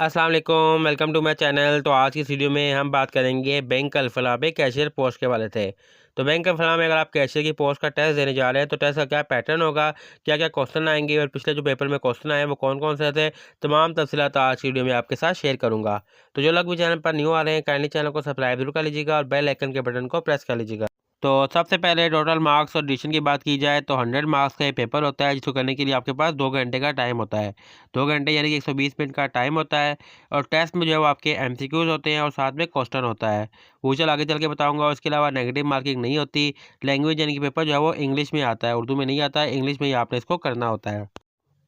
अस्सलाम वालेकुम, welcome to my channel. तो आज की इस वीडियो में हम बात करेंगे बैंक अल-फलाह पे कैशियर पोस्ट के वाले थे। तो बैंक अल-फलाह में अगर आप कैशियर की पोस्ट का टेस्ट देने जा रहे हैं तो टेस्ट का क्या पैटर्न होगा, क्या क्या क्वेश्चन आएंगे और पिछले जो पेपर में क्वेश्चन आए वो कौन कौन से थे, तमाम तफसीलात आज की वीडियो में आपके साथ शेयर करूँगा। तो जो लोग भी चैनल पर न्यू आ रहे हैं काइंडली चैनल को सब्सक्राइब जरूर कर लीजिएगा और बेल आइकन के बटन को प्रेस कर लीजिएगा। तो सबसे पहले टोटल मार्क्स और एडिशन की बात की जाए तो 100 मार्क्स का ये पेपर होता है, जिसको करने के लिए आपके पास 2 घंटे का टाइम होता है। 2 घंटे यानी कि 120 मिनट का टाइम होता है। और टेस्ट में जो है वो आपके एमसीक्यूज होते हैं और साथ में क्वेश्चन होता है, वो चल आगे चल के बताऊंगा। उसके अलावा नेगेटिव मार्किंग नहीं होती। लैंग्वेज यानी कि पेपर जो है वो इंग्लिश में आता है, उर्दू में नहीं आता है, इंग्लिश में ही आपने इसको करना होता है।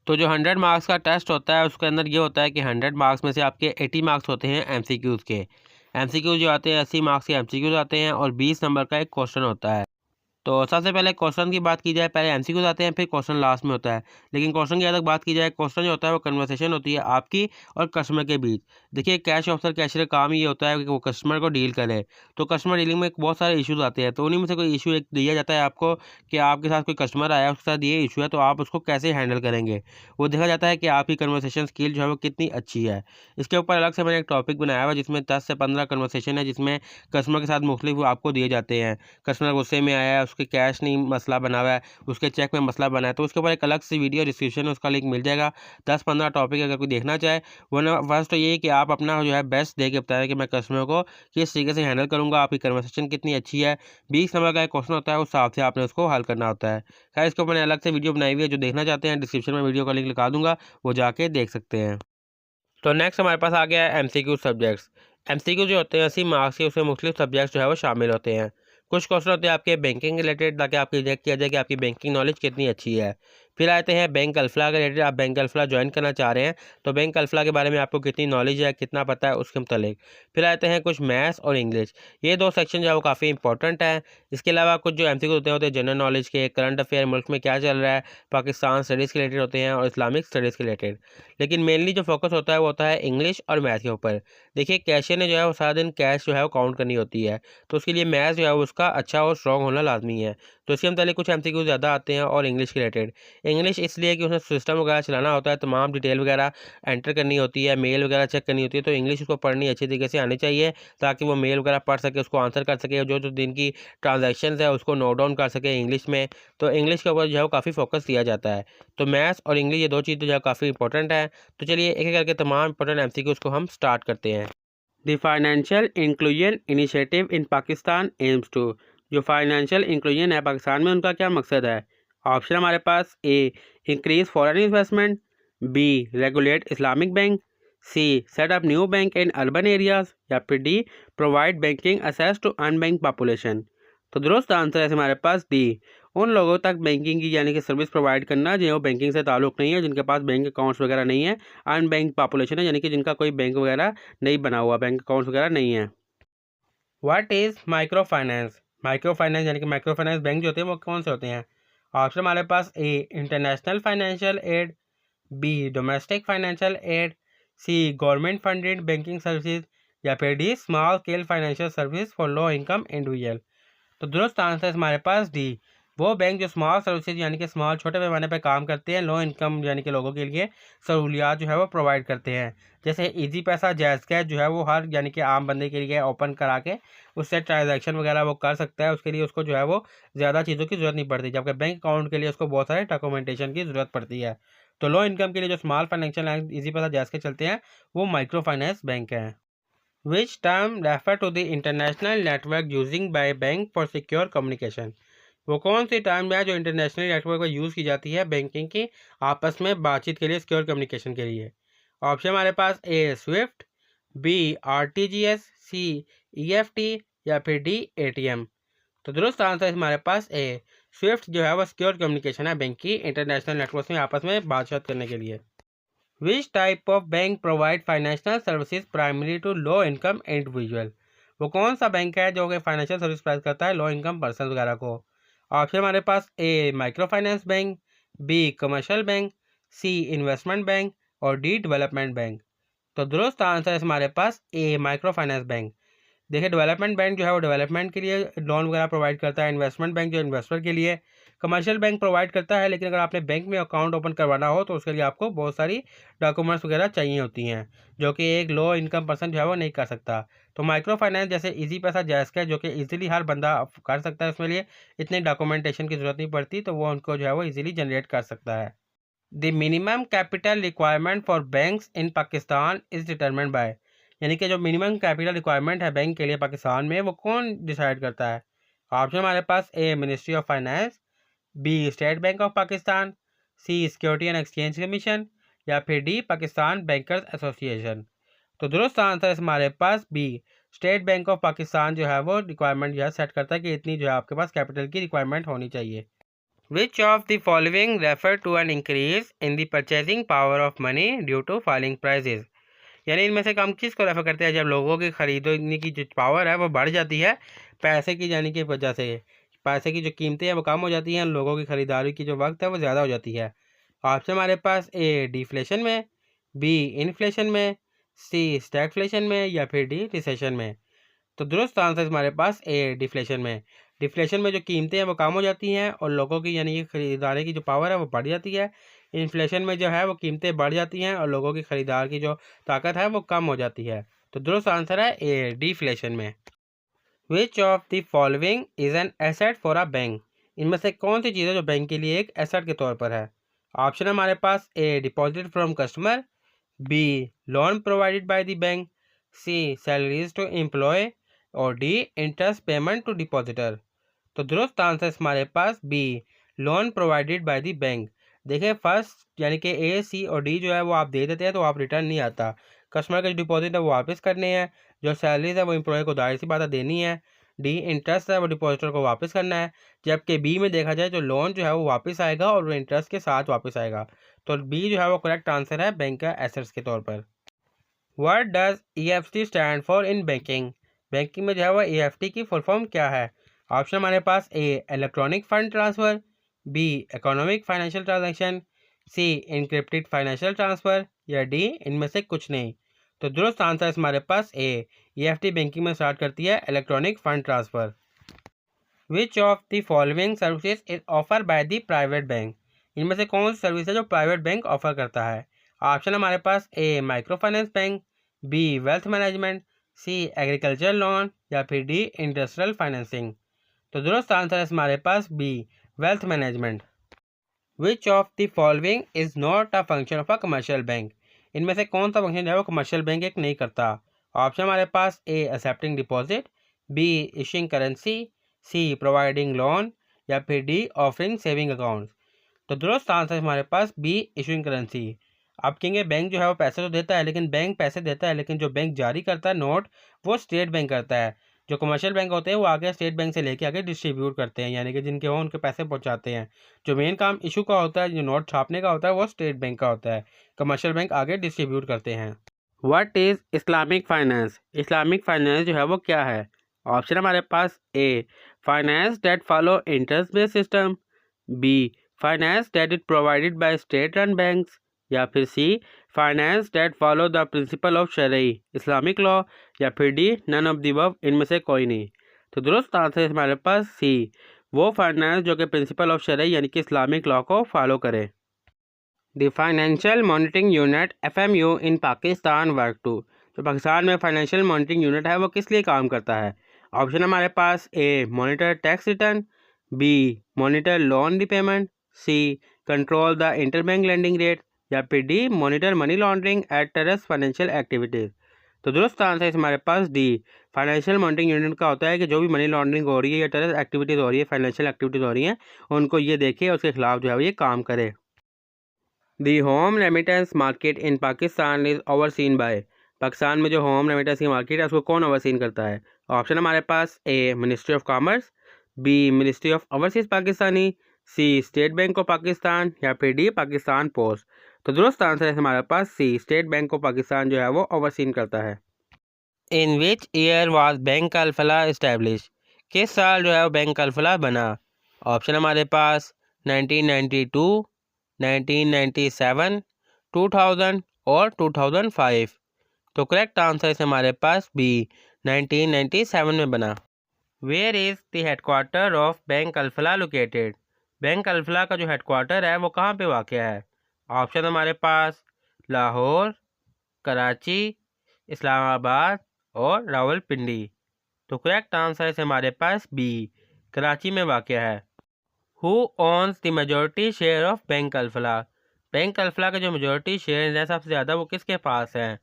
तो जो 100 मार्क्स का टेस्ट होता है उसके अंदर ये होता है कि 100 मार्क्स में से आपके 80 मार्क्स होते हैं एमसीक्यूज़ के। एमसीक्यूज़ जो आते हैं 80 मार्क्स के एमसीक्यूज़ आते हैं और 20 नंबर का एक क्वेश्चन होता है। तो सबसे पहले क्वेश्चन की बात की जाए, पहले एमसीक्यूज आते हैं फिर क्वेश्चन लास्ट में होता है। लेकिन क्वेश्चन की अलग बात की जाए, क्वेश्चन जो होता है वो कन्वर्सेशन होती है आपकी और कस्टमर के बीच। देखिए कैश ऑफिसर कैशियर का काम ये होता है कि वो कस्टमर को डील करे। तो कस्टमर डीलिंग में बहुत सारे इश्यूज आते हैं, तो उन्हीं में से कोई इशू एक दिया जाता है आपको कि आपके साथ कोई कस्टमर आया उसके साथ ये इशू है, तो आप उसको कैसे हैंडल करेंगे। वो देखा जाता है कि आपकी कन्वर्सेशन स्किल जो है वो कितनी अच्छी है। इसके ऊपर अलग से मैंने एक टॉपिक बनाया हुआ जिसमें 10 से 15 कन्वर्सेशन है, जिसमें कस्टमर के साथ मुख्तलिफ आपको दिए जाते हैं। कस्टमर गुस्से में आया है, उसके कैश नहीं मसला बना हुआ है, उसके चेक में मसला बना है, तो उसके ऊपर एक अलग से वीडियो डिस्क्रिप्शन में उसका लिंक मिल जाएगा। 10-15 टॉपिक अगर कोई देखना चाहे। वरना फर्स्ट तो ये है कि आप अपना जो है बेस्ट दे के बताएं कि मैं कस्टमर को किस तरीके से हैंडल करूँगा, आपकी कन्वर्सेशन कितनी अच्छी है। 20 नंबर का एक क्वेश्चन होता है, उस हिसाब से आपने उसको हल करना होता है। खैर इसके ऊपर मैंने अलग से वीडियो बनाई हुई है, जो देखना चाहते हैं डिस्क्रिप्शन में वीडियो का लिंक लगा दूंगा, वो जाके देख सकते हैं। तो नेक्स्ट हमारे पास आ गया है एमसीक्यू सब्जेक्ट्स। एमसीक्यू जो होते हैं 80 मार्क्स के, उसमें मुख्तलिफ सब्जेक्ट्स जो है वो शामिल होते हैं। कुछ क्वेश्चन होते हैं आपके बैंकिंग रिलेटेड, ताकि आपकी चेक किया जाए कि आपकी बैंकिंग नॉलेज कितनी अच्छी है। फिर आते हैं बैंक अल-फलाह के रिलेटेड, आप बैंक अल-फलाह ज्वाइन करना चाह रहे हैं तो बैंक अल-फलाह के बारे में आपको कितनी नॉलेज है, कितना पता है, उसके मुतालिक। फिर आते हैं कुछ मैथ्स और इंग्लिश, ये दो सेक्शन जो है वो काफ़ी इंपॉर्टेंट है। इसके अलावा कुछ जो एमसीक्यू होते हैं जनरल नॉलेज के, करंट अफेयर, मुल्क में क्या चल रहा है, पाकिस्तान स्टडीज़ के रिलेटेड होते हैं और इस्लामिक स्टडीज़ के रिलेटेड। लेकिन मेनली जो फोकस होता है वो होता है इंग्लिश और मैथ के ऊपर। देखिए कैशियर ने जो है वो सारा दिन कैश जो है वो काउंट करनी होती है, तो उसके लिए मैथ जो है वो उसका अच्छा और स्ट्रॉन्ग होना लाजमी है। तो इसके मतलब कुछ एमसीक्यू ज़्यादा आते हैं और इंग्लिश के रिलेटेड। इंग्लिश इसलिए कि उसमें सिस्टम वगैरह चलाना होता है, तमाम डिटेल वगैरह एंटर करनी होती है, मेल वगैरह चेक करनी होती है, तो इंग्लिश उसको पढ़नी अच्छी तरीके से आनी चाहिए, ताकि वो मेल वगैरह पढ़ सके, उसको आंसर कर सके, जो जो दिन की ट्रांजैक्शंस है उसको नोट डाउन कर सके इंग्लिश में। तो इंग्लिश के ऊपर जो है वो काफ़ी फोकस दिया जाता है। तो मैथ्स और इंग्लिश ये दो चीज़ जो है काफ़ी इंपॉर्टेंट है। तो चलिए एक एक करके तमाम इंपॉर्टेंट एमसीक्यूज़ को हम स्टार्ट करते हैं। The financial inclusion initiative in Pakistan aims to, जो फाइनेंशियल इंक्लूजन है पाकिस्तान में उनका क्या मकसद है। ऑप्शन हमारे पास A increase foreign investment, B regulate Islamic bank, C set up new bank in urban areas, या फिर D provide banking access to unbanked population. तो दुरुस्त आंसर है हमारे पास डी, उन लोगों तक बैंकिंग की यानी कि सर्विस प्रोवाइड करना जिन्हें बैंकिंग से ताल्लुक़ नहीं है, जिनके पास बैंक अकाउंट्स वगैरह नहीं है। अनबैंक पॉपुलेशन है यानी कि जिनका कोई बैंक वगैरह नहीं बना हुआ, बैंक अकाउंट्स वगैरह नहीं है। What is micro finance. Micro finance यानी कि माइक्रो फाइनेंस बैंक जो होते हैं वो कौन से होते हैं। ऑप्शन हमारे पास A international financial aid, B domestic financial aid, C government funded banking services, या फिर D small scale financial service for low income individual. तो दुरुस्त आंसर है हमारे पास डी, वो बैंक जो स्मॉल सर्विसेज यानी कि स्मॉल छोटे पैमाने पर काम करते हैं, लो इनकम यानी कि लोगों के लिए सहूलियात जो है वो प्रोवाइड करते हैं। जैसे इजी पैसा जैज़ कैश जो है वो हर यानी कि आम बंदे के लिए ओपन करा के उससे ट्रांजैक्शन वगैरह वो कर सकता है, उसके लिए उसको जो है वो ज़्यादा चीज़ों की ज़रूरत नहीं पड़ती, जबकि बैंक अकाउंट के लिए उसको बहुत सारे डॉक्यूमेंटेशन की ज़रूरत पड़ती है। तो लो इनकम के लिए जो स्मॉल फाइनेंशियल इजी पैसा जैज़ के चलते हैं वो माइक्रो फाइनेंस बैंक हैं। Which term refer to the international network using by bank for secure communication? वो कौन सी टर्म है जो इंटरनेशनल नेटवर्क पर यूज़ की जाती है बैंकिंग की आपस में बातचीत के लिए, सिक्योर कम्युनिकेशन के लिए। ऑप्शन हमारे पास A SWIFT, B RTGS, C EFT, या फिर डी एटीएम। तो दुरुस्त आंसर है हमारे पास ए स्विफ्ट, जो है वो सिक्योर कम्युनिकेशन है बैंक की इंटरनेशनल नेटवर्क में आपस में बातचीत करने के लिए। Which type of bank provide financial services primary to low income individual. वो कौन सा बैंक है जो कि फाइनेंशियल सर्विस प्रोवाइड करता है लो इनकम पर्सन वगैरह को। ऑप्शन हमारे पास A micro finance bank, B commercial bank, C investment bank, और डी डेवलपमेंट बैंक। तो दुरुस्त आंसर है हमारे पास ए माइक्रो फाइनेंस बैंक। देखिए डेवलपमेंट बैंक जो है वो डेवलपमेंट के लिए लोन वगैरह प्रोवाइड करता है, इन्वेस्टमेंट बैंक जो इन्वेस्टर के लिए, कमर्शियल बैंक प्रोवाइड करता है, लेकिन अगर आपने बैंक में अकाउंट ओपन करवाना हो तो उसके लिए आपको बहुत सारी डॉक्यूमेंट्स वगैरह चाहिए होती हैं, जो कि एक लो इनकम पर्सन जो है वो नहीं कर सकता। तो माइक्रो फाइनेंस जैसे इजी पैसा, जैस कैश, जो कि इजीली हर बंदा कर सकता है, उसमें लिए इतनी डॉक्यूमेंटेशन की जरूरत नहीं पड़ती, तो वो उनको जो है वो इजीली जनरेट कर सकता है। The minimum capital requirement for banks in Pakistan is determined by, यानी कि जो मिनिमम कैपिटल रिक्वायरमेंट है बैंक के लिए पाकिस्तान में, वो कौन डिसाइड करता है? ऑप्शन हमारे पास A ministry of finance, B state bank of Pakistan, C security and exchange commission, या फिर डी पाकिस्तान बैंकर्स एसोसिएशन। तो दुरुस्त आंसर हमारे पास B state bank of Pakistan जो है वो रिक्वायरमेंट जो है सेट करता है कि इतनी जो है आपके पास कैपिटल की रिक्वायरमेंट होनी चाहिए। Which of the following refer to an increase in the purchasing power of money due to falling prices, यानी इनमें से हम किसको रेफर करते हैं जब लोगों की खरीदने की जो पावर है वो बढ़ जाती है पैसे की जाने की वजह से, पैसे की जो कीमतें हैं वो कम हो जाती हैं, लोगों की खरीदारी की जो वक्त है वो ज़्यादा हो जाती है। ऑप्शन हमारे पास ए डिफ्लेशन में, बी इन्फ्लेशन में, सी स्टैगफ्लेशन में, या फिर डी रिसेशन में। तो दुरुस्त आंसर हमारे पास ए डिफ्लेशन में। डिफ्लेशन में जो कीमतें हैं वो कम हो जाती हैं और लोगों की यानी कि खरीदारी की जो पावर है वो बढ़ जाती है। इन्फ्लेशन में जो है वो कीमतें बढ़ जाती हैं और लोगों की खरीदार की जो ताकत है वो कम हो जाती है। तो दुरुस्त आंसर है ए डिफ्लेशन में। विच of the following is an asset for a bank, इनमें से कौन सी चीज़ है जो बैंक के लिए एक एसेट के तौर पर है? ऑप्शन हमारे पास A deposit from customer, B loan provided by the bank, C salaries to employ, और D interest payment to depositor. तो दुरुस्त आंसर हमारे पास B loan provided by the bank. देखिए फर्स्ट यानी कि ए सी और डी जो है वो आप दे देते हैं तो आप रिटर्न नहीं आता, कस्टमर का जो डिपॉजिट है वो वापस करने हैं, जो सैलरीज है वो एम्प्लॉय को जाहिर सी बात है देनी है, डी इंटरेस्ट है वो डिपॉजिटर को वापस करना है, जबकि बी में देखा जाए जो लोन जो है वो वापस आएगा और वो इंटरेस्ट के साथ वापस आएगा। तो बी जो है वो करेक्ट आंसर है बैंक का एसेट्स के तौर पर। What does EFT stand for in banking, banking में जो है वो EFT की फुल फॉर्म क्या है? ऑप्शन हमारे पास A electronic fund transfer, B economic financial transaction, C encrypted financial transfer, या डी इनमें से कुछ नहीं। तो दुरुस्त आंसर हमारे पास ए EFT बैंकिंग में स्टार्ट करती है electronic fund transfer. Which of the following services is offer by the private bank, इनमें से कौन सी सर्विस है जो प्राइवेट बैंक ऑफर करता है? ऑप्शन हमारे पास A micro finance bank, B wealth management, C agriculture loan, या फिर डी इंडस्ट्रियल फाइनेंसिंग। तो दुरुस्त आंसर है हमारे पास B wealth management. Which of the following is not a function of a commercial bank, इनमें से कौन सा फंक्शन जो है वो कमर्शियल बैंक एक नहीं करता? ऑप्शन हमारे पास A accepting deposit, B issuing currency, C providing loan, या फिर डी ऑफरिंग सेविंग अकाउंट्स। तो दुरुस्त आंसर हमारे पास बी इशूइंग करेंसी। आप कहेंगे बैंक जो है वो पैसे तो देता है, लेकिन बैंक पैसे देता है लेकिन जो बैंक जारी करता है नोट वो स्टेट बैंक करता है। जो कमर्शियल बैंक होते हैं वो आगे स्टेट बैंक से लेके आगे डिस्ट्रीब्यूट करते हैं, यानी कि जिनके हो उनके पैसे पहुंचाते हैं। जो मेन काम इशू का होता है, जो नोट छापने का होता है, वो स्टेट बैंक का होता है। कमर्शियल बैंक आगे डिस्ट्रीब्यूट करते हैं। What is Islamic finance, Islamic finance जो है वो क्या है? ऑप्शन हमारे पास A finance that follow interest based system, B finance that is provided by state run banks, या फिर C finance that follow the principle of Sharia Islamic law, या फिर D none of the above, इनमें से कोई नहीं। तो दुरुस्त आंसर है हमारे पास सी वो फाइनेंस जो कि प्रिंसिपल ऑफ शरई यानी कि इस्लामिक लॉ को फॉलो करे। The financial monitoring unit FMU in Pakistan work to, जो पाकिस्तान में फाइनेंशियल मॉनिटरिंग यूनिट है वो किस लिए काम करता है? ऑप्शन हमारे पास A monitor tax return, B monitor loan repayment, C control the interbank lending rate, या फिर D monitor money laundering at terrorist financial activities. तो दुरुस्त आंसर है हमारे पास डी फाइनेंशियल मॉनिटरिंग यूनिट का होता है कि जो भी मनी लॉन्ड्रिंग हो रही है या टेरस एक्टिविटीज़ हो रही है, फाइनेंशियल एक्टिविटीज़ हो रही हैं, उनको ये देखे उसके खिलाफ जो है वो ये काम करे। The home remittance market in Pakistan is overseen by, Pakistan में जो होम रेमिटेंस की मार्केट है उसको कौन ओवरसीन करता है? ऑप्शन हमारे पास A ministry of commerce, B ministry of overseas Pakistani, C state bank of Pakistan, या फिर डी पाकिस्तान पोस्ट। तो दुरुस्त आंसर है हमारे पास C state bank of Pakistan जो है वो ओवरसीन करता है। In which year was bank Alfalah establish, किस साल जो है वो बैंक अल-फलाह बना? ऑप्शन हमारे पास 1992, 1997, 2000 और 2005। तो करेक्ट आंसर है हमारे पास बी 1997 में बना। Where is the headquarter of bank Alfalah located, bank Alfalah का जो हेडक्वार्टर है वो कहाँ पे वाक़या है? ऑप्शन हमारे पास लाहौर, कराची, इस्लामाबाद और रावलपिंडी। तो करेक्ट आंसर है हमारे पास बी, कराची में वाक़या है। Who owns the majority share of bank Alfalah? Bank Alfalah के जो मेजॉरिटी शेयर हैं सबसे ज़्यादा वो किसके पास हैं?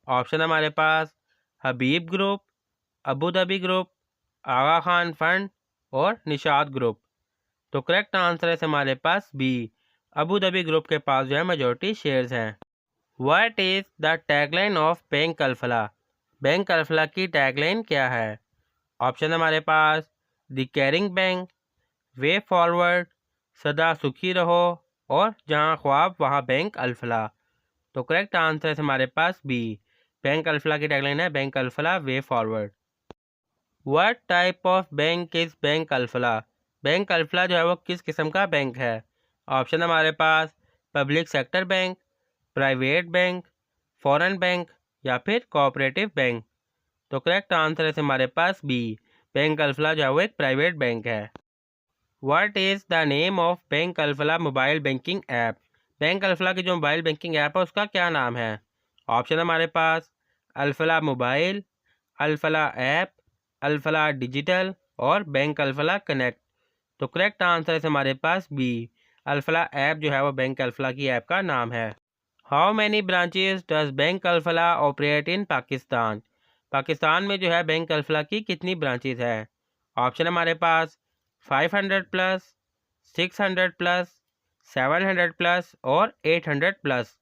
ऑप्शन हमारे पास Habib group, Abu Dhabi group, Aga Khan fund और निशात ग्रुप। तो करेक्ट आंसर है हमारे पास बी, अबू धाबी ग्रुप के पास जो है मेजॉरिटी शेयर्स हैं। What is the tagline of bank Alfalah? Bank Alfalah की टैगलाइन क्या है? ऑप्शन हमारे पास the caring bank, way forward, सदा सुखी रहो और जहां ख्वाब वहां बैंक अल्फला। तो करेक्ट आंसर है हमारे पास बी, बैंक अल्फला की टैगलाइन है bank Alfalah way forward. What type of bank is bank Alfalah? Bank Alfalah जो है वो किस किस्म का बैंक है? ऑप्शन हमारे पास public sector bank, private bank, foreign bank या फिर कोऑपरेटिव बैंक। तो करेक्ट आंसर है हमारे पास बी, बैंक अल्फला जो है वो एक प्राइवेट बैंक है। What is the name of bank Alfalah mobile banking app? Bank Alfalah की जो मोबाइल बैंकिंग ऐप है उसका क्या नाम है? ऑप्शन हमारे पास Alfalah mobile, Alfalah app, Alfalah digital और बैंक अल्फला कनेक्ट। तो करेक्ट आंसर है हमारे पास बी, अल्फला ऐप जो है वो बैंक अल्फला की ऐप का नाम है। How many branches does bank Alfalah operate in Pakistan? Pakistan में जो है बैंक अल्फला की कितनी ब्रांचेस है? ऑप्शन हमारे पास 500 प्लस, 600 प्लस, 700 प्लस और 800 प्लस।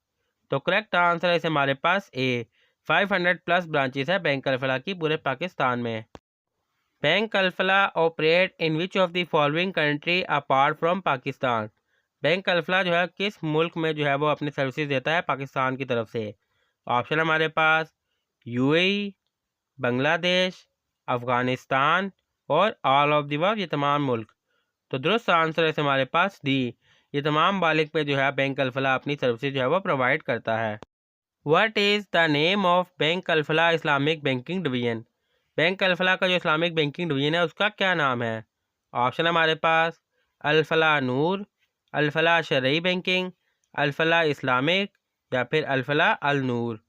तो करेक्ट आंसर है हमारे पास ए, 500 प्लस ब्रांचेस है बैंक अल्फला की पूरे पाकिस्तान में। Bank Alfalah operate in which of the following country apart from Pakistan? Bank Alfalah जो है किस मुल्क में जो है वो अपनी सर्विसेज देता है पाकिस्तान की तरफ से? ऑप्शन हमारे पास यूएई, बांग्लादेश, अफ़गानिस्तान और ऑल ऑफ द अबव, ये तमाम मुल्क। तो दुरुस्त आंसर है हमारे पास डी, ये तमाम मालिक पे जो है बैंक अल्फला अपनी सर्विसेज जो है वो प्रोवाइड करता है। What is the name of bank Alfalah Islamic banking division? Bank Alfalah का जो इस्लामिक बैंकिंग डिवीज़न है उसका क्या नाम है? ऑप्शन हमारे पास अल्फला नूर, अल्फला शरई बैंकिंग, अल्फला इस्लामिक या फिर अल्फला अल नूर।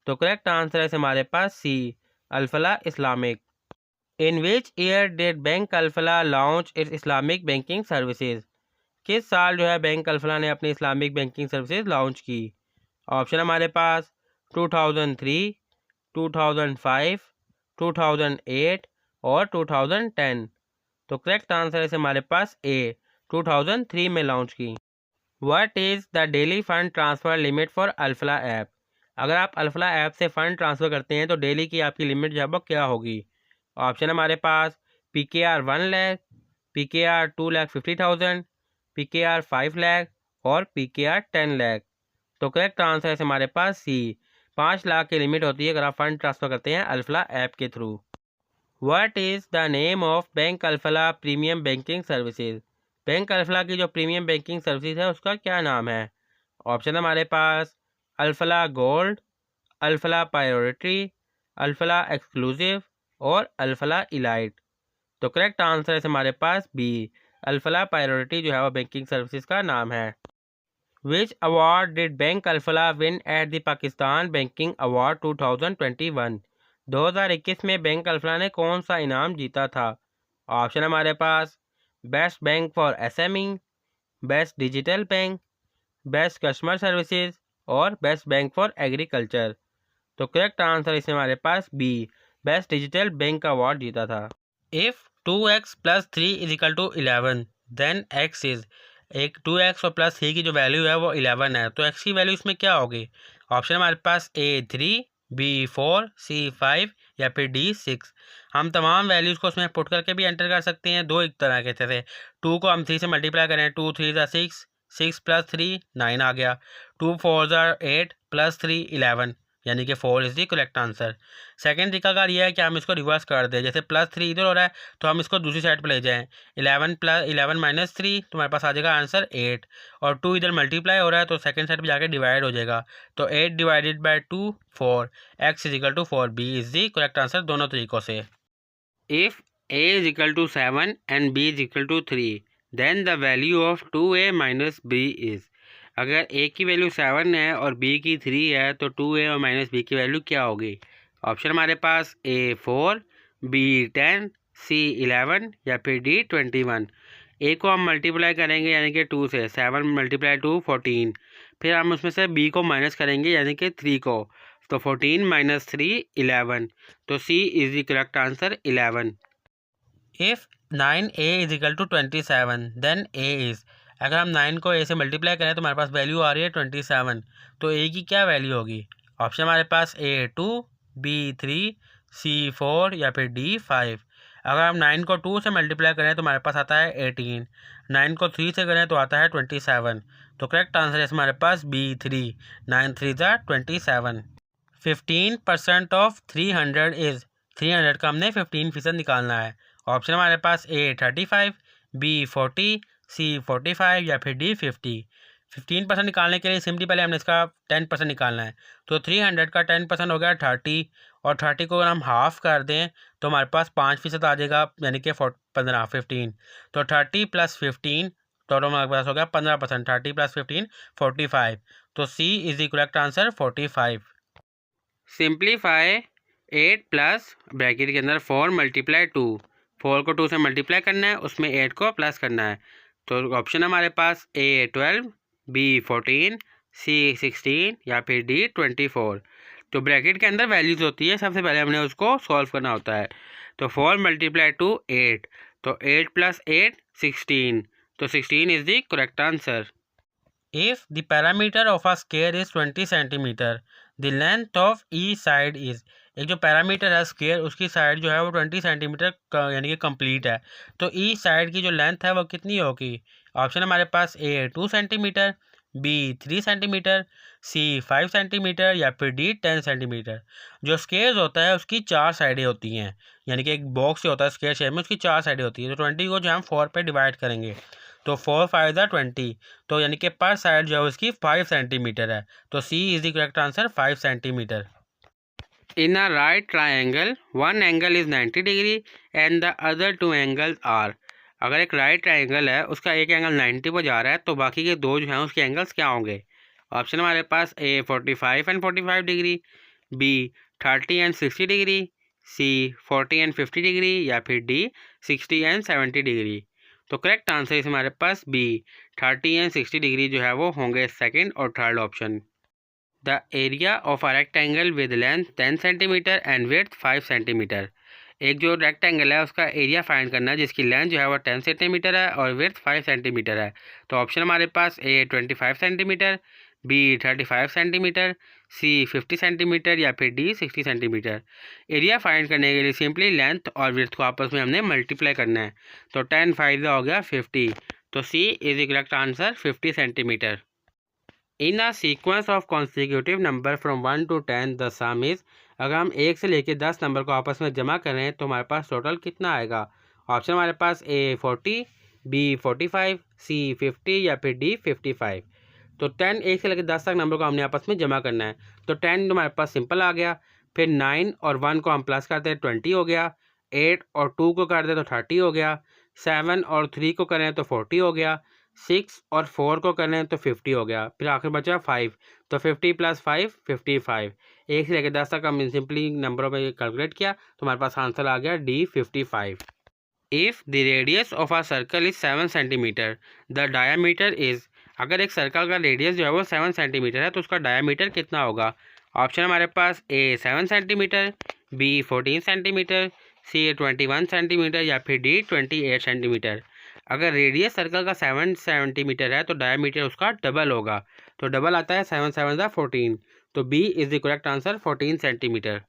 तो करेक्ट आंसर है हमारे पास C, Alfalah Islamic. In which year did bank Alfalah launch its Islamic banking services? किस साल जो है बैंक अल्फला ने अपनी इस्लामिक बैंकिंग सर्विसेज लॉन्च की? ऑप्शन हमारे पास 2003, 2005, 2008 और 2010। तो करेक्ट आंसर है हमारे पास ए, 2003 में लॉन्च की। What is the daily fund transfer limit for Alfalah app? अगर आप अल्फला ऐप से फ़ंड ट्रांसफ़र करते हैं तो डेली की आपकी लिमिट जो है वो क्या होगी? ऑप्शन हमारे पास PKR 1 lakh, PKR 2,50,000, PKR 5 lakh और PKR 10 लाख। तो करेक्ट आंसर है हमारे पास सी, 5 लाख की लिमिट होती है अगर आप फ़ंड ट्रांसफ़र करते हैं अल्फला ऐप के through. What is the name of bank Alfalah premium banking services? Bank Alfalah की जो प्रीमियम बैंकिंग सर्विसेज है उसका क्या नाम है? ऑप्शन हमारे पास Alfalah gold, Alfalah priority, Alfalah exclusive और अल्फला इलाइट। तो करेक्ट आंसर है हमारे पास बी, अल्फला प्रायोरिटी जो है वो बैंकिंग सर्विसेज का नाम है। Which award did bank Alfalah win at the Pakistan banking award 2021? 2021 में बैंक अल्फला ने कौन सा इनाम जीता था? ऑप्शन हमारे पास best bank for SME, best digital bank, best customer services और बेस्ट बैंक फॉर एग्रीकल्चर। तो करेक्ट आंसर इसमें हमारे पास बी, बेस्ट डिजिटल बैंक का अवार्ड जीता था। If 2x + 3 = 11 then x is, एक 2x और प्लस 3 की जो वैल्यू है वो 11 है, तो x की वैल्यू इसमें क्या होगी? ऑप्शन हमारे पास A 3, B 4, C 5 या फिर D 6। हम तमाम वैल्यूज़ को उसमें पुट करके भी एंटर कर सकते हैं दो एक तरह के थे। 2 को हम 3 से मल्टीप्लाई करें, 2 3 ज़ा 6, 6 + 3 9 आ गया, 2 4 ज़ा 8 + 3 11, यानी कि 4 is the correct answer. Second तरीकाकार ये है कि हम इसको रिवर्स कर दें, जैसे +3 इधर हो रहा है तो हम इसको दूसरी साइड पर ले जाएं, 11 - 3 तुम्हारे पास आ जाएगा आंसर 8, और 2 इधर मल्टीप्लाई हो रहा है तो सेकंड साइड पे जाके डिवाइड हो जाएगा, तो 8 divided by 2 4, x = 4, B is the correct answer दोनों तरीक़ों से। If A = 7 and B = 3 then the value of 2a minus b is. अगर a की वैल्यू 7 है और b की 3 है तो 2a और माइनस b की वैल्यू क्या होगी? ऑप्शन हमारे पास a 4, b 10, c 11 या फिर d 21। a को हम मल्टीप्लाई करेंगे यानी कि 2 से, 7 मल्टीप्लाई 2 14, फिर हम उसमें से b को माइनस करेंगे यानी कि 3 को, तो 14 माइनस 3 11, तो c is the correct answer 11। If 9a is equal to 27 then a is. अगर हम 9 को a से मल्टीप्लाई करें तो हमारे पास वैल्यू आ रही है 27, तो a की क्या वैल्यू होगी? ऑप्शन हमारे पास a 2, b 3, c 4 या फिर d 5। अगर हम 9 को 2 से मल्टीप्लाई करें तो हमारे पास आता है 18, 9 को 3 से करें तो आता है 27, तो करेक्ट आंसर है हमारे पास b 3, 9 3 ज़ा 27। 15% ऑफ 300 इज़। 300 का हमने 15% निकालना है। ऑप्शन हमारे पास a 35, b 40, c 45 या फिर d 50। 15% निकालने के लिए सिंपली पहले हमने इसका 10% निकालना है, तो 300 का 10% हो गया 30, और 30 को अगर हम हाफ़ कर दें तो हमारे पास 5% आ जाएगा यानी कि 15, तो 30 प्लस 15 टोटल हमारे पास हो गया 15%। 30 प्लस 15 45, तो c is the correct answer 45। Simplify 8 plus bracket के अंदर 4 मल्टीप्लाई 2, 4 को 2 से मल्टीप्लाई करना है, उसमें 8 को प्लस करना है, तो ऑप्शन हमारे पास a 12, b 14, c 16 या फिर d 24। तो ब्रैकेट के अंदर वैल्यूज़ होती है, सबसे पहले हमने उसको सॉल्व करना होता है, तो 4 मल्टीप्लाई 2 8, तो 8 प्लस 8 16, तो 16 is the correct answer. If the parameter of a square is 20 centimeter, the length of each side is। एक जो पैरामीटर है स्क्वायर उसकी साइड जो है वो 20 सेंटीमीटर यानी कि कंप्लीट है, तो ईच साइड की जो लेंथ है वो कितनी होगी? ऑप्शन हमारे पास a 2 centimetre, b 3 centimetre, c 5 centimetre या फिर d 10 सेंटीमीटर। जो स्क्वायर होता है उसकी 4 साइडें होती हैं, यानी कि एक बॉक्स होता है स्क्वायर शेप में, उसकी 4 साइडें होती हैं, तो 20 को जो हम 4 पे डिवाइड करेंगे तो 4 5 ज़ा 20, तो यानी कि पर साइड जो है उसकी 5 सेंटीमीटर है, तो C is the correct answer 5 centimetre. In a right triangle one angle is 90 degree and the other 2 angles are. अगर एक राइट ट्राइंगल है उसका एक एंगल 90 पर जा रहा है तो बाकी के दो जो हैं उसके एंगल्स क्या होंगे? ऑप्शन हमारे पास a 45 and 45 degree, b 30 and 60 degree, c 40 and 50 degree या फिर d 60 एंड 70 डिग्री। तो करेक्ट आंसर इस हमारे पास b 30 एंड 60 डिग्री जो है वो होंगे सेकंड और third option. The area of a rectangle with length 10 centimetre and width 5 centimetre. एक जो रेक्टेंगल है उसका एरिया फाइंड करना है जिसकी लेंथ जो है वो 10 सेंटीमीटर है और विड्थ 5 सेंटीमीटर है, तो ऑप्शन हमारे पास a 25 centimetre, b 35 centimetre, c 50 centimetre या फिर d 60 सेंटीमीटर। एरिया फाइंड करने के लिए सिंपली लेंथ और विड्थ को आपस में हमने मल्टीप्लाई करना है, तो 10 5 हो गया 50, तो c is the correct answer 50 centimetre. In a sequence of consecutive number from 1 to 10 the some is. अगर हम 1 से लेकर 10 नंबर को आपस में जमा करें तो हमारे पास टोटल कितना आएगा? ऑप्शन हमारे पास a 40, b 45, c 50 या फिर d 55। तो 10 1 से लेकर 10 तक नंबर को हमने आपस में जमा करना है, तो 10 तो हमारे पास सिंपल आ गया, फिर 9 और 1 को हम प्लस करते हैं 20 हो गया, 8 और 2 को कर दें तो 30 हो गया, 7 और 3 को करें तो 40 हो गया, 6 और 4 को करें तो 50 हो गया, फिर आखिर बचा 5, तो 50 प्लस 5 55। 1 से लेकर 10 तक हम सिंपली नंबरों में कैलकुलेट किया तो हमारे पास आंसर आ गया D 55। If the radius of a circle is 7 centimetre the diameter is. अगर एक सर्कल का रेडियस जो है वो 7 सेंटीमीटर है तो उसका डायामीटर कितना होगा? ऑप्शन हमारे पास a 7 centimetre, b 14 centimetre, c 21 centimetre या फिर d 28 सेंटीमीटर। अगर रेडियस सर्कल का 7 सेंटीमीटर है तो डायामीटर उसका डबल होगा, तो डबल आता है 7 7 14, तो b is the correct answer 14 centimetre.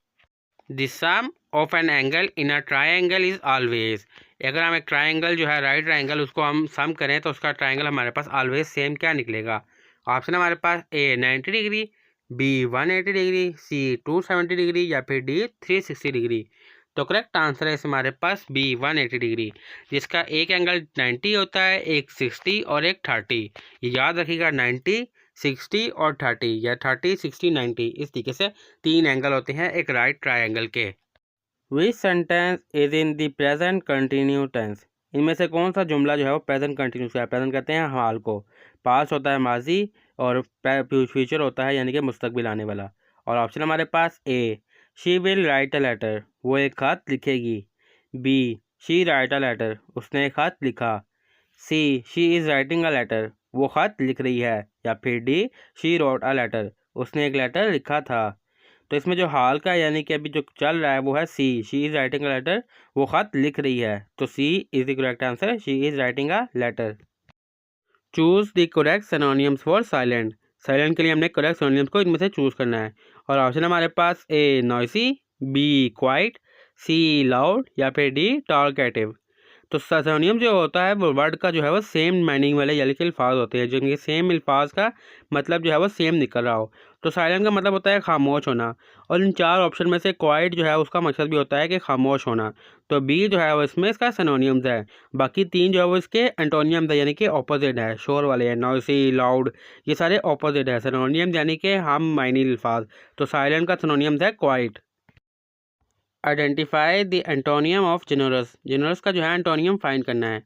The sum of an angle in a triangle is always. अगर हम एक ट्राइंगल जो है राइट ट्राइंगल उसको हम सम करें तो उसका ट्राइंगल हमारे पास ऑलवेज सेम क्या निकलेगा? ऑप्शन हमारे पास a 90 degree, b 180 degree, c 270 degree या फिर d 360 डिग्री। तो करेक्ट आंसर है हमारे पास b 180 डिग्री, जिसका एक एंगल 90 होता है, एक 60 और एक 30। ये याद रखिएगा 90 60 और 30 या 30 60 90, इस तरीके से 3 एंगल होते हैं एक राइट ट्राइंगल के। Which sentence is in the present continue tense. इनमें से कौन सा जुमला जो है वो प्रेजेंट कंटिन्यूस का है? प्रेजेंट कहते हैं हाल को, पास होता है माजी, और फ्यूचर होता है यानी कि मुस्तकबिल आने वाला। और ऑप्शन हमारे पास A, she will write a letter, वो एक खत लिखेगी। B, she write a letter, उसने एक खत लिखा। C, she is writing a letter, वो खत लिख रही है। या फिर D, she wrote a letter, उसने एक लेटर लिखा था। तो इसमें जो हाल का यानी कि अभी जो चल रहा है वो है C, she is writing a letter, वो खत लिख रही है। तो C is the correct answer, she is writing a letter. Choose the correct synonyms for silent, silent के लिए हमने करेक्ट सिनोनिम्स को इनमें से चूज़ करना है। और ऑप्शन हमारे पास ए नॉइसी, बी क्वाइट, सी लाउड, या फिर डी टॉलकेटिव। तो सिनोनिम जो होता है वो वर्ड का जो है वो सेम मीनिंग वाले यानी कि अल्फाज होते हैं जिनके सेम अल्फाज का मतलब जो है वो सेम निकल रहा हो। तो साइलेंट का मतलब होता है खामोश होना, और इन चार ऑप्शन में से क्वाइट जो है उसका मकसद भी होता है कि खामोश होना। तो बी जो है वो इसमें इसका सिनोनिम्स है। बाकी तीन जो है वो इसके एंटोनियम्स है यानी कि ऑपोजिट है, शोर वाले हैं, नॉइसी, लाउड, ये सारे ऑपोजिट है। सिनोनियम यानी कि हम मायनी अल्फाज। तो साइलेंट का सिनोनिम्स है quiet. Identify the antonym of generous, generous का जो है एंटोनियम फाइंड करना है।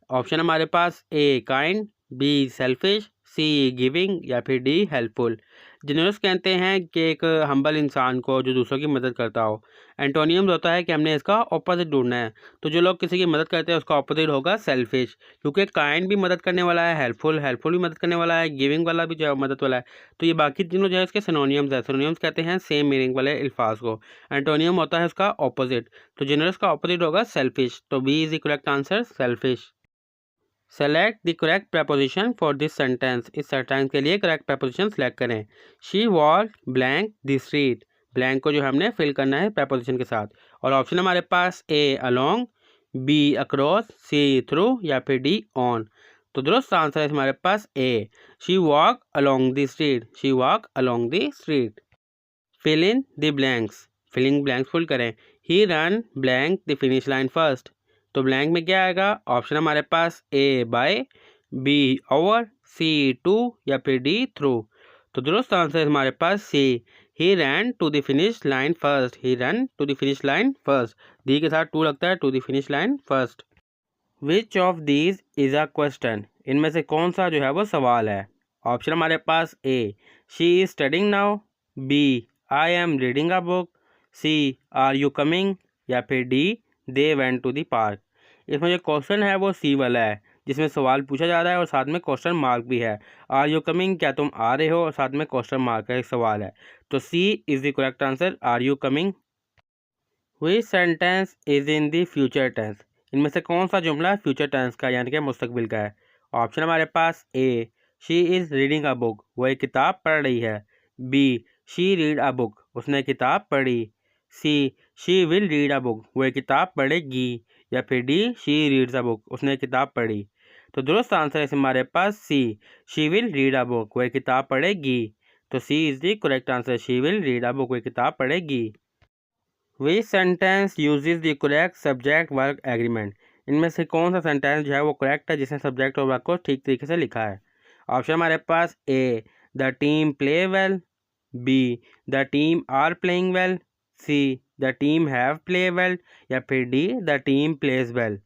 ऑप्शन हमारे पास A kind, B selfish, C giving, या फिर डी हेल्पफुल। जेनरस कहते हैं कि एक हम्बल इंसान को जो दूसरों की मदद करता हो। एंटोनियम होता है कि हमने इसका ऑपोजिट ढूंढना है। तो जो लोग किसी की मदद करते हैं उसका ऑपोजिट होगा सेल्फिश, क्योंकि काइंड भी मदद करने वाला है, हेल्पफुल हेल्पफुल भी मदद करने वाला है, गिविंग वाला भी जो है मदद वाला है। तो ये बाकी तीनों जो है इसके सिनोनियम्स है। सिनोनियम्स कहते हैं सेम मीनिंग वाले अल्फाज को। एंटोनियम होता है उसका ऑपोजिट। तो जेनरस का ऑपोजिट होगा सेल्फिश। तो B is the correct answer, selfish. Select the correct preposition for this sentence, इस सेंटेंस के लिए करेक्ट प्रपोजिशन सेलेक्ट करें। She walk blank the street, blank को जो हमने फिल करना है प्रपोजिशन के साथ। और ऑप्शन हमारे पास A along, B across, C through, या फिर डी ऑन। तो दुरुस्त आंसर है हमारे पास A, she walk along the street, she walk along the street. Fill in the blanks, filling blanks full करें। He run blank the finish line first, तो blank में क्या आएगा? ऑप्शन हमारे पास A by, B over, C to, या फिर D through. तो दुरुस्त आंसर है हमारे पास C, he ran to the finish line first, he run to the finish line first. D के साथ टू लगता है, to the finish line first. Which of these is a question, इनमें से कौन सा जो है वो सवाल है? ऑप्शन हमारे पास A, she is studying now, B I am reading a book, C are you coming, या फिर D they went to the park. इसमें जो क्वेश्चन है वो सी वाला है, जिसमें सवाल पूछा जा रहा है और साथ में क्वेश्चन मार्क भी है। आर यू कमिंग, क्या तुम आ रहे हो, और साथ में क्वेश्चन मार्क है, एक सवाल है। तो C is the correct answer, are you coming. Which sentence is in the future tense, इनमें से कौन सा जुमला फ्यूचर टेंस का यानी कि मुस्तकबिल का है? ऑप्शन हमारे पास A, she is reading a book, वो एक किताब पढ़ रही है। B, she read a book, उसने किताब पढ़ी। C, she will read a book, वो एक किताब पढ़ेगी। या फिर D, she reads a book, उसने किताब पढ़ी। तो दुरुस्त आंसर है हमारे पास C, she will read a book, वो एक किताब पढ़ेगी। तो C is the correct answer, she will read a book, वो एक किताब पढ़ेगी। विच sentence uses the correct subject work agreement, इनमें से कौन सा सेंटेंस जो है वो करेक्ट है जिसने सब्जेक्ट और वर्क को ठीक तरीके से लिखा है? ऑप्शन हमारे पास A, the team play well, B the team are playing well, C the team have play well, या फिर D the team plays well.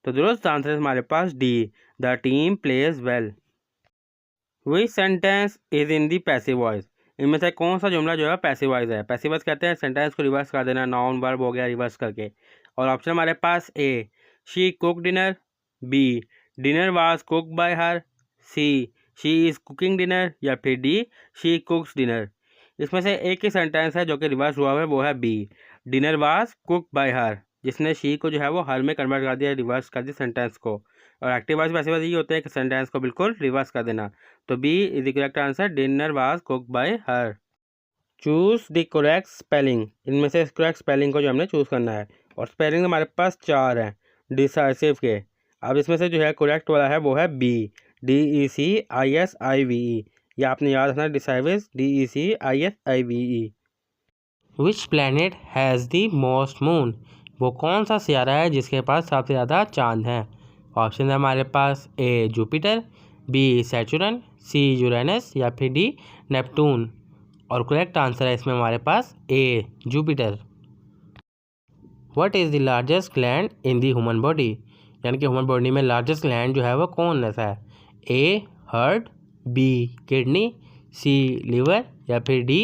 तो दुरुस्त आंसर है हमारे पास D, the team plays well. Which sentence is in the passive voice, इनमें से कौन सा जुमला जो है पैसिव वॉइस है? पैसिव वॉइस कहते हैं सेंटेंस को रिवर्स कर देना, नाउन वर्ब हो गया रिवर्स करके। और ऑप्शन हमारे पास A, she cook dinner, B dinner was cook by her, she is cooking dinner, या फिर डी शी कुक्स डिनर। इसमें से एक ही सेंटेंस है जो कि रिवर्स हुआ है, वो है B, dinner was cook by her, जिसने शी को जो है वो हर में कन्वर्ट कर दिया, रिवर्स कर दिया सेंटेंस को। और एक्टिव वॉइस पैसिव वॉइस ये होते हैं कि सेंटेंस को बिल्कुल रिवर्स कर देना। तो B is the correct answer, dinner was cooked by her. Choose the correct spelling, इनमें से करेक्ट स्पेलिंग को जो हमने चूज़ करना है। और स्पेलिंग हमारे पास चार हैं डिसाइसिव के। अब इसमें से जो है करेक्ट वाला है वो है बी, DECISIVE। ये आपने याद रखना, decisive DECISIVE। Which planet has the most moon, वो कौन सा सियारा है जिसके पास सबसे ज़्यादा चांद हैं? ऑप्शन है हमारे पास A Jupiter, B Saturn, C Uranus, या फिर डी नेपटून। और करेक्ट आंसर है इसमें हमारे पास A Jupiter. What is the largest gland in the human body, यानी कि ह्यूमन बॉडी में लार्जेस्ट ग्लैंड जो है वो कौन सा है? A heart, B kidney, C liver या फिर डी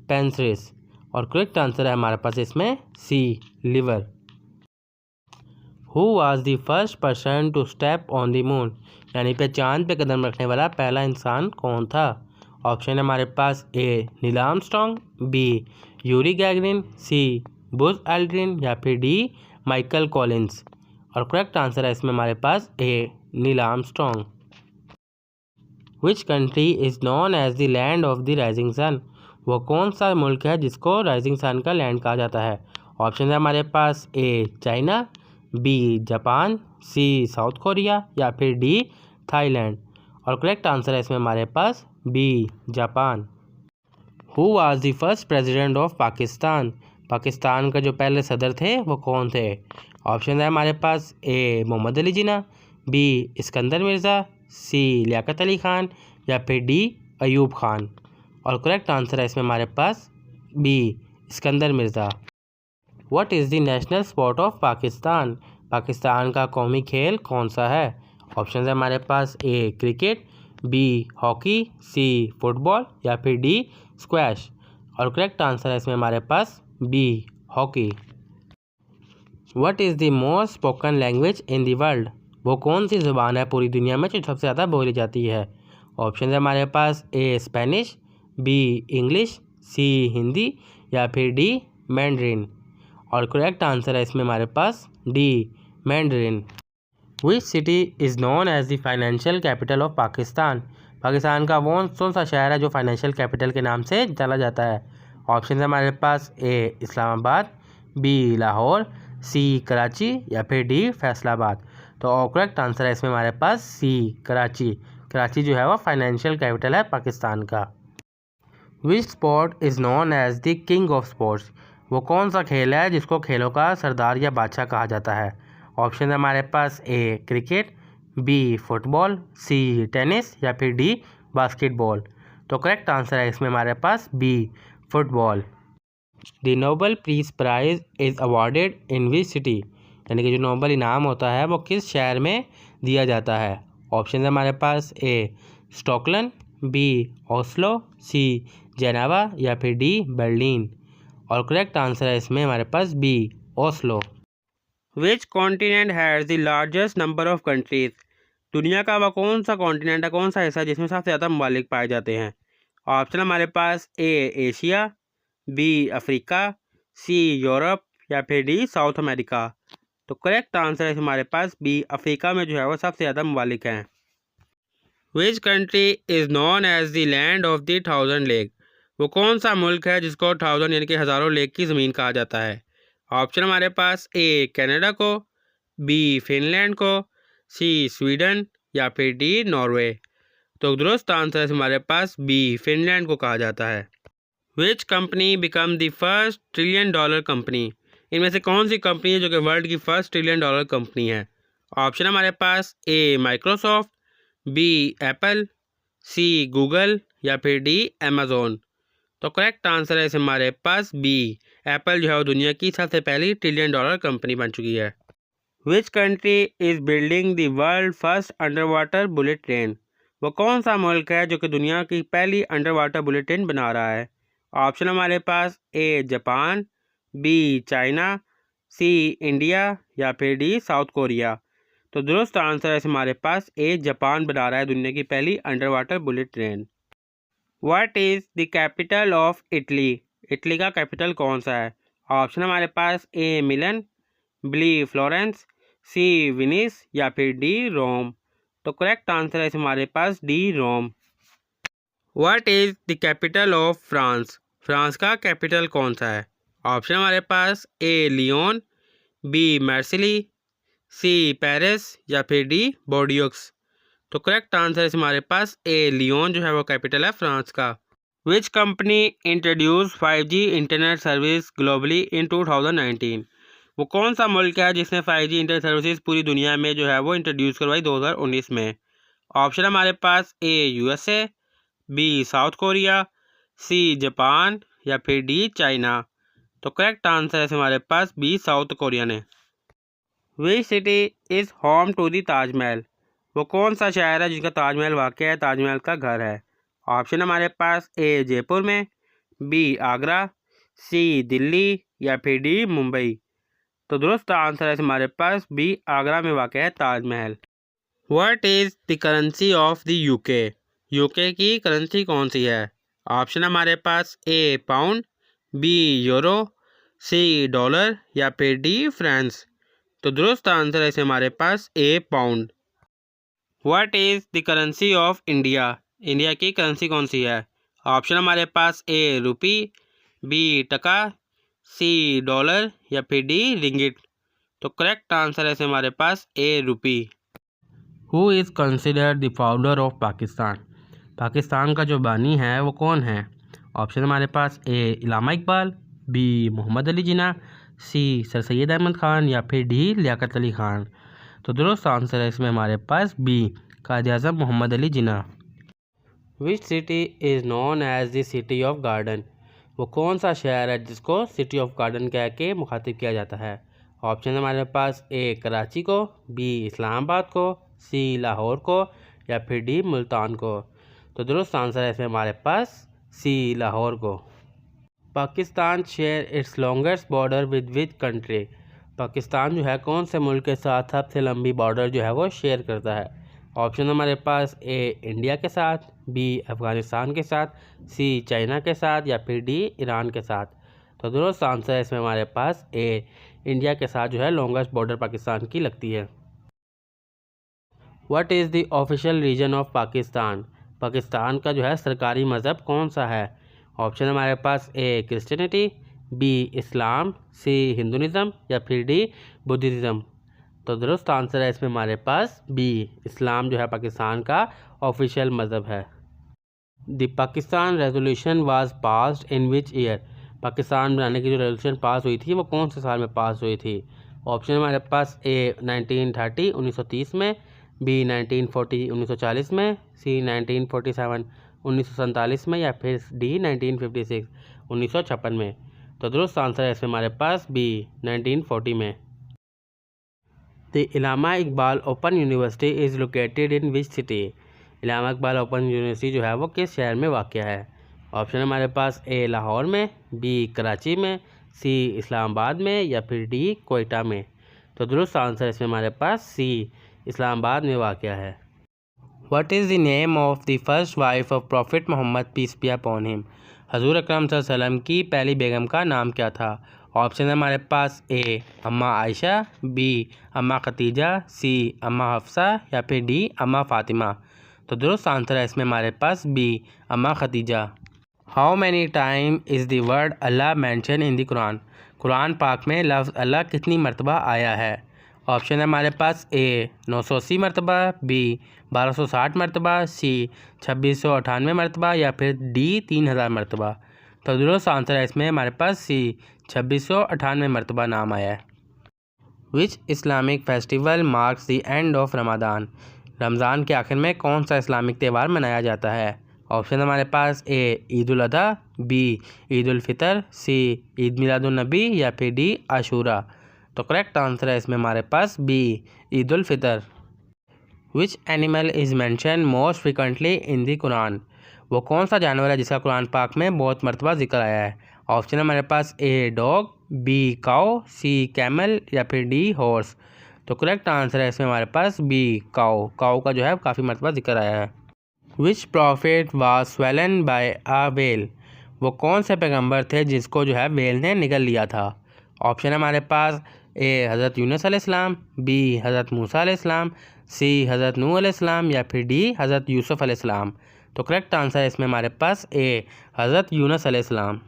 पैंक्रियास। और करेक्ट आंसर है हमारे पास इसमें C liver. Who was the first person to step on the moon, यानी पे चांद पे कदम रखने वाला पहला इंसान कौन था? ऑप्शन है हमारे पास A Neil Armstrong, B Yuri Gagarin, C Buzz Aldrin या फिर डी माइकल कॉलिंस। और करेक्ट आंसर है इसमें हमारे पास A Neil Armstrong. Which country is known as the land of the rising sun, वो कौन सा मुल्क है जिसको राइजिंग सन का लैंड कहा जाता है? ऑप्शन है हमारे पास A China, B Japan, C South Korea या फिर डी थाईलैंड। और करेक्ट आंसर है इसमें हमारे पास B Japan. Who was the first president of Pakistan, Pakistan का जो पहले सदर थे वो कौन थे? ऑप्शन है हमारे पास ए मोहम्मद अली जिन्ना, बी इस्कंदर मिर्ज़ा, सी लियाकत अली खान या फिर डी अयूब खान। और करेक्ट आंसर है इसमें हमारे पास B Iskander Mirza. What is the national sport of Pakistan, Pakistan का कौमी खेल कौन सा है? ऑप्शन है हमारे पास A cricket, B hockey, C football या फिर डी स्क्वैश। और करेक्ट आंसर है इसमें हमारे पास B hockey. What is the most spoken language in the world, वो कौन सी ज़ुबान है पूरी दुनिया में जो सबसे ज़्यादा बोली जाती है? ऑप्शन है हमारे पास A Spanish, B English, C Hindi या फिर डी मैंड्रिन। और करेक्ट आंसर है इसमें हमारे पास D Mandarin. Which city is known as the financial capital of Pakistan, Pakistan का कौन सा शहर है जो फाइनेंशियल कैपिटल के नाम से जाना जाता है? ऑप्शन है हमारे पास ए इस्लामाबाद, बी लाहौर, सी कराची या फिर डी फैसलाबाद। तो करेक्ट आंसर है इसमें हमारे पास सी कराची। कराची जो है वो फाइनेंशियल कैपिटल है पाकिस्तान का। Which sport is known as the king of sports, वो कौन सा खेल है जिसको खेलों का सरदार या बादशाह कहा जाता है? ऑप्शन है हमारे पास A cricket, B football, C tennis या फिर डी बास्केटबॉल। तो करेक्ट आंसर है इसमें हमारे पास B football. The Nobel peace prize is awarded in which city, यानी कि जो नोबेल इनाम होता है वो किस शहर में दिया जाता है? ऑप्शन है हमारे पास A Stockholm, B Oslo, C Geneva या फिर डी बर्लिन। और करेक्ट आंसर है इसमें हमारे पास B Oslo. Which continent has the largest number of countries, दुनिया का वह कौन सा कॉन्टिनेंट है, कौन सा हिस्सा जिसमें सबसे ज़्यादा ममालिक पाए जाते हैं? ऑप्शन हमारे पास A Asia, B Africa, C Europe या फिर डी साउथ अमेरिका। तो करेक्ट आंसर है हमारे पास बी अफ्रीका में जो है वो सबसे ज़्यादा ममालिक हैं। Which country is known as the land of the 1000 lake, वो कौन सा मुल्क है जिसको 1000 यानी कि हज़ारों लेक की ज़मीन कहा जाता है? ऑप्शन हमारे पास ए कनाडा को, बी फिनलैंड को, सी स्वीडन या फिर डी नॉर्वे। तो दुरुस्त आंसर है हमारे पास बी फिनलैंड को कहा जाता है। Which company become the first $1 trillion company, इनमें से कौन सी कंपनी है जो कि वर्ल्ड की फर्स्ट $1 ट्रिलियन कंपनी है? ऑप्शन हमारे पास A Microsoft, B Apple, C Google या फिर डी अमेज़ोन। तो करेक्ट आंसर है हमारे पास बी एप्पल जो है वो दुनिया की सबसे पहली $1 ट्रिलियन कंपनी बन चुकी है। विच country is building the world first under water bullet train, वो कौन सा मुल्क है जो कि दुनिया की पहली अंडर वाटर बुलेट ट्रेन बना रहा है? ऑप्शन हमारे पास A Japan, B China, C India या फिर डी साउथ कोरिया। तो दुरुस्त आंसर है हमारे पास ए जापान बना रहा है दुनिया की पहली under water bullet train. What is the capital of Italy, Italy का कैपिटल कौन सा है? ऑप्शन हमारे पास ए मिलन, बी फ्लोरेंस, सी विनिस या फिर डी रोम। तो करेक्ट आंसर है हमारे पास D Rome. What is the capital of France, France का कैपिटल कौन सा है? ऑप्शन हमारे पास A Lyon, B Marseille, C Paris या फिर डी बोर्डियोक्स। तो करेक्ट आंसर है हमारे पास ए लियोन जो है वो कैपिटल है फ्रांस का। Which company introduce 5G internet service globally इन 2019, वो कौन सा मुल्क है जिसने 5G इंटरनेट सर्विसेज पूरी दुनिया में जो है वो इंट्रोड्यूस करवाई 2019 में? ऑप्शन हमारे पास A USA, B south Korea, C Japan या फिर डी चाइना। तो करेक्ट आंसर है हमारे पास बी साउथ कोरिया ने। Which city is home to the Taj Mahal? वो कौन सा शहर है जिसका ताजमहल वाक़या है, ताजमहल का घर है? ऑप्शन हमारे पास ए जयपुर में, बी आगरा, सी दिल्ली या फिर डी मुंबई। तो दुरुस्त आंसर है हमारे पास बी आगरा में वाक़या है Taj Mahal. What is the currency of the UK? UK की करेंसी कौन सी है? ऑप्शन हमारे पास A pound, B euro, C dollar या फिर डी फ्रांस। तो दुरुस्त आंसर है हमारे पास A pound. What is the currency of India? India की करेंसी कौन सी है? ऑप्शन हमारे पास ए रुपी, बी टका, सी डॉलर या फिर डी रिंगिट। तो करेक्ट आंसर है हमारे पास A rupee. Who is considered the founder of Pakistan? Pakistan का जो बानी है वो कौन है? ऑप्शन हमारे पास A Allama Iqbal, B Mohammad Ali Jinnah, C sir Syed Ahmad Khan या फिर डी लियाकत अली ख़ान। तो दुरुस्त आंसर है इसमें हमारे पास B Quaid-e-Azam Mohammad Ali Jinnah. Which city is known as the city of garden? वो कौन सा शहर है जिसको सिटी ऑफ गार्डन कह के मुखातिब किया जाता है? ऑप्शन हमारे पास ए कराची को, बी इस्लामाबाद को, सी लाहौर को या फिर डी मुल्तान को। तो दुरुस्त आंसर है इसमें हमारे पास सी लाहौर को। Pakistan share its longest border with country? Pakistan जो है कौन से मुल्क के साथ सबसे लंबी बॉर्डर जो है वो शेयर करता है? ऑप्शन हमारे पास ए इंडिया के साथ, बी अफ़गानिस्तान के साथ, सी चाइना के साथ या फिर डी ईरान के साथ। तो दुरुस्त आंसर है इसमें हमारे पास ए इंडिया के साथ जो है लॉन्गेस्ट बॉर्डर पाकिस्तान की लगती है। What is the official region of Pakistan? Pakistan का जो है सरकारी मज़हब कौन सा है? ऑप्शन हमारे पास ए क्रिश्चियनिटी, बी इस्लाम, सी हिंदुइज़म या फिर डी बुद्धिज़्म। तो दुरुस्त आंसर है इसमें हमारे पास बी इस्लाम जो है पाकिस्तान का ऑफिशियल मज़हब है। The Pakistan resolution was passed in which year? Pakistan बनाने की जो रेजोल्यूशन पास हुई थी वो कौन से साल में पास हुई थी? ऑप्शन हमारे पास ए 1930 1930 में, बी 1940 1940 में, सी 1947 1947 में या फिर डी 1956 1956 में। तो दुरुस्त आंसर है इसमें हमारे पास बी 1940 में। The Allama Iqbal open university is located in which city? Allama Iqbal open university जो है वो किस शहर में वाक़ है? ऑप्शन हमारे पास ए लाहौर में, बी कराची में, सी इस्लामाबाद में या फिर डी कोयटा में। तो दुरुस्त आंसर इसमें हमारे पास सी इस्लामाबाद में वाक़ है। What is the name of the first wife of prophet Muhammad peace be upon him? हजूर अकरम सल्लल्लाहु अलैहि वसल्लम की पहली बेगम का नाम क्या था? ऑप्शन हमारे पास ए अम्मा आयशा, बी अम्मा खतीजा, सी अम्मा हफ्सा या फिर डी अम्मा फ़ातिमा। तो दुरुस्त आंसर है इसमें हमारे पास बी अम्मा Khadija. How many time is the word Allah mention in the Quran? Quran पाक में लफ्ज़ अल्लाह कितनी मरतबा आया है? ऑप्शन है हमारे पास ए 980 मरतबा, बी 1260 मरतबा, सी 2698 मरतबा या फिर डी 3000 मरतबा। तो दुरुस्त आंसर है इसमें हमारे पास सी 2698 मरतबा नाम आया है। Which Islamic festival marks the end of Ramzan? Ramzan के आखिर में कौन सा इस्लामिक त्यौहार मनाया जाता है? ऑप्शन हमारे पास ए ईद उल अधा, बी ईद उल फितर, सी ईद मिलादुन नबी या फिर डी आशूरा। तो करेक्ट आंसर है इसमें हमारे पास B Eid ul Fitr. Which animal is mention most frequently in the Quran? वो कौन सा जानवर है जिसका कुरान पाक में बहुत मरतबा जिक्र आया है? ऑप्शन हमारे पास A dog, B cow, C camel या फिर डी हॉर्स। तो करेक्ट आंसर है इसमें हमारे पास बी काओ। काओ का जो है काफ़ी मरतबा जिक्र आया है। Which prophet was swallowed by a whale? वो कौन से पैगंबर थे जिसको जो है वेल ने निगल लिया था? ऑप्शन हमारे पास ए हज़रत यूनुस अलैहिस्सलाम, बी हज़रत मूसा अलैहिस्सलाम, सी हज़रत नूह अलैहिस्सलाम या फिर डी हज़रत यूसुफ अलैहिस्सलाम। तो करेक्ट आंसर है इसमें हमारे पास ए हज़रत यूनुस अलैहिस्सलाम।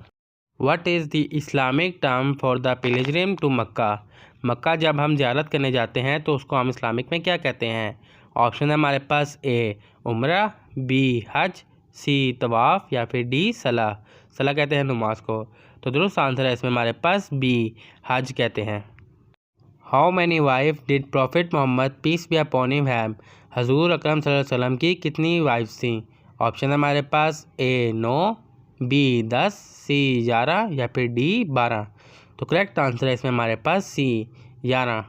What is the Islamic term for the pilgrim to Mecca? Mecca जब हम ज़ियारत करने जाते हैं तो उसको हम इस्लामिक में क्या कहते हैं? ऑप्शन है हमारे पास ए उम्रा, बी हज, सी तवाफ़ या फिर डी सला। सला कहते हैं नमाज को। तो दुरुस्त आंसर है इसमें हमारे पास बी हज कहते हैं। How many wife did prophet Muhammad peace be upon him have? हजूर अकरम सल्लल्लाहु अलैहि वसल्लम की कितनी वाइफ्स थी? ऑप्शन हमारे पास ए 9, बी 10, सी 11 या फिर डी 12। तो करेक्ट आंसर है इसमें हमारे पास सी 11।